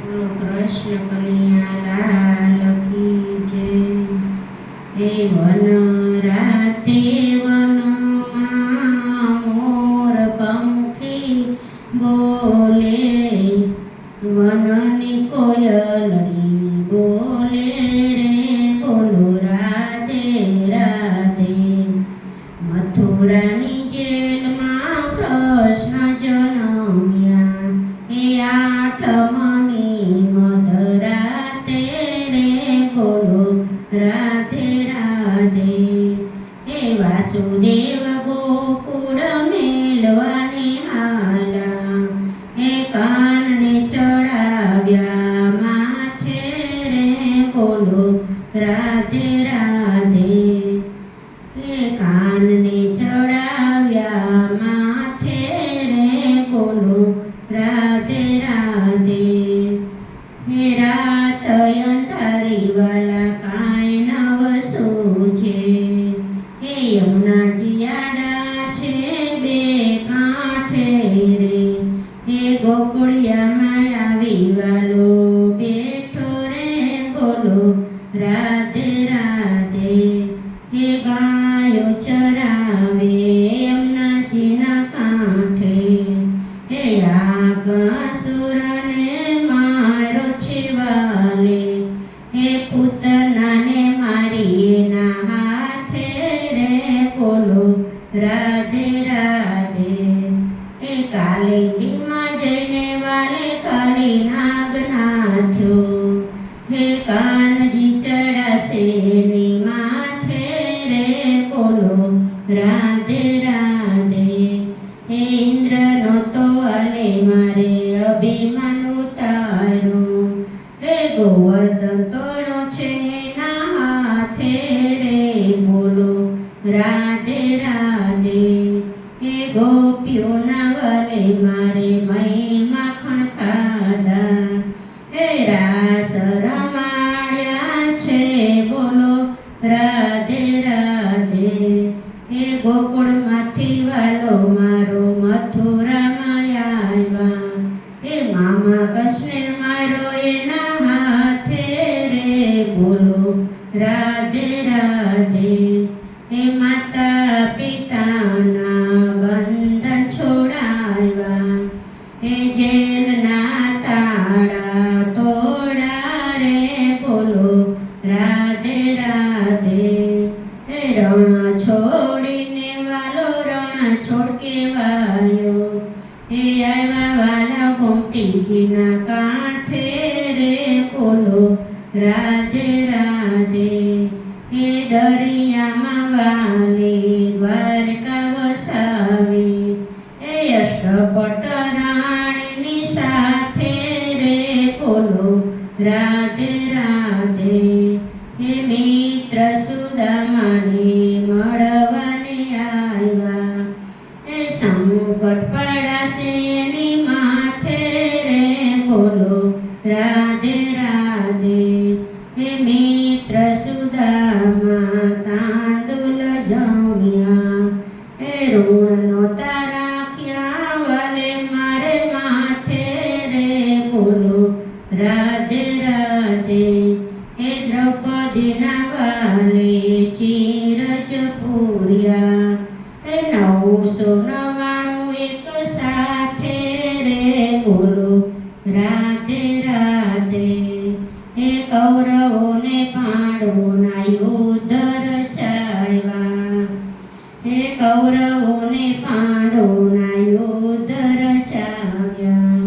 બોલો કૃષ્ણ કનૈયા લાલ કી જય। હે વન રાતે વનમાં મોર પંખી બોલે, વનની કોયલડી બોલે રે, બોલો રાધે રાધે। મથુરાની જેલમાં કૃષ્ણ જન્મ્યા, હે આઠમની મધરાતે રે, બોલો રાધે રાધે। હે વાસુદેવ ગોકુળ મેલવાને હાલા, હે કાનને ચડાવ્યા માથે રે, બોલો રાધે રાધે। હે કાનને ચડાવ્યા માથે રે, બોલો રાધે રાધે। હે રાત અંધારી વાલા કાંઈ નવ સૂજે, હે યમુનાજી આડા છે બે કાંઠે રે, હે ગોકુળિયામાં આવી વાલો બેઠો રે, બોલો રાધે રાધે। હે ગાયો ચરાવે યમુનાજીના કાંઠે, હે આકાસુરને મારો છે વાલે, હે પૂતનાને મારી એના હાથે રે, બોલો રાધે રાધે। હે કાલિંદીમાં જઈને વાલે કાલી નાગ નાથ્યો, હે કાનજી ચડાશે એની માથે રે, બોલો રાધે રાધે। હે ઇન્દ્રનો તો આલે મારે અભિમાન ઉતાર્યું, હે ગોવર્ધન તોડો છે એના હાથે રે, બોલો રાધે રાધે। હે ગોપીઓના વાલે મારે મહી માખણ ખાધા, હે રાસ રમાડ્યા છે, બોલો રાધે રાધે। હે ગોકુળમાંથી વાલો મારો મથુરામાં આવ્યા, હે મામા કૃષ્ણે મારો એના હાથે રે, બોલો રાધે રાધે। હે માતા પિતાના બંધન છોડાવ્યા, હે જેલના તાળા તોડા રે, બોલો રાધે રાધે। હે રણ છોડીને વાલો રણ છોડ કેવાયો, હે આવ્યા વાલા ગોમતીજીના કાંઠે રે, બોલો રાધે રાધે। હે દરિયામાં વાલે દ્વારકા વસાવી, હે અષ્ટપટ રાણીની સાથે રે, બોલો રાધે રાધે। હે મિત્ર સુદામાને મળવાને આવ્યા, હે સંકટ પડાશે એની માથે રે, બોલો રાધે રાધે। હે મિત્ર સુદામા તાંદુલ જમ્યા, હે ઋણ નોતા રાખ્યા વાલે મારે માથે રે, બોલો રાધે રાધે। હે દ્રૌપદીના વાલે ચીરજ પૂર્યા, હે 999 એક સાથે રે, બોલો રાધે રાધે। હે કૌરવોને પાંડવોના યુદ્ધ રચાવ્યા, હે કૌરવોને પાંડવોના યુદ્ધ રચાવ્યા,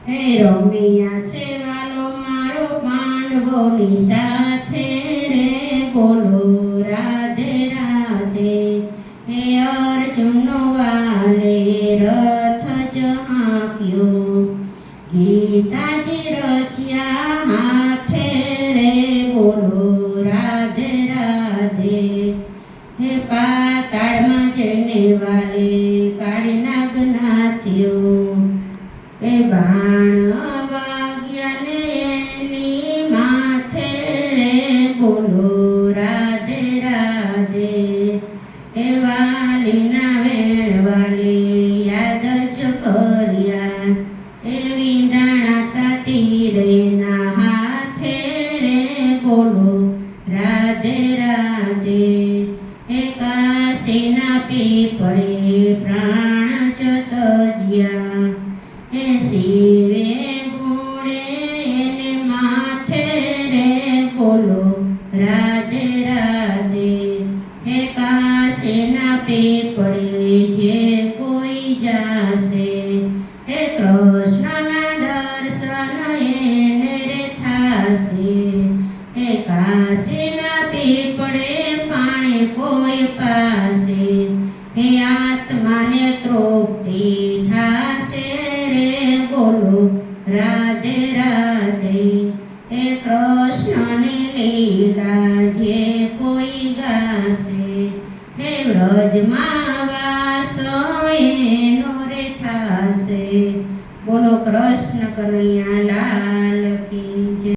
હે રમ્યા છે વાલો મારો પાંડવોની સાથે રે, બોલો રાધે રાધે। હે અર્જુનનો વાલે રથ જ હાંક્યો, ગીતાજી રચ્યા હાથે રે, બોલો રાધે રાધે। હે પાતાળમાં જઈને વાલે કાળી નાગ નાથ્યો, હે બાણ વાગ્યા ને એની માથે રે, બોલો રાધે રાધે। હે વાલીના વેણ વાલે યાદ જ કર્યા, હે વિંધાણા તાતી રે હે શિવે ગુણે એને માથે રે બોલો રાધે રાધે. હે કાશીના પીપળે જે કોઈ જાશે, હે કૃષ્ણના દર્શન એને રે થાશે. હે કાશીના પીપળે પાણી કોઈ પાસે, હે આત્માને તૃપ્તિ થાશે રે બોલો રાધે રાધે. હે કૃષ્ણની લીલા જે કોઈ ગાશે, હે વ્રજમાં વાસ એનો રે થાશે. બોલો કૃષ્ણ કનૈયા લાલ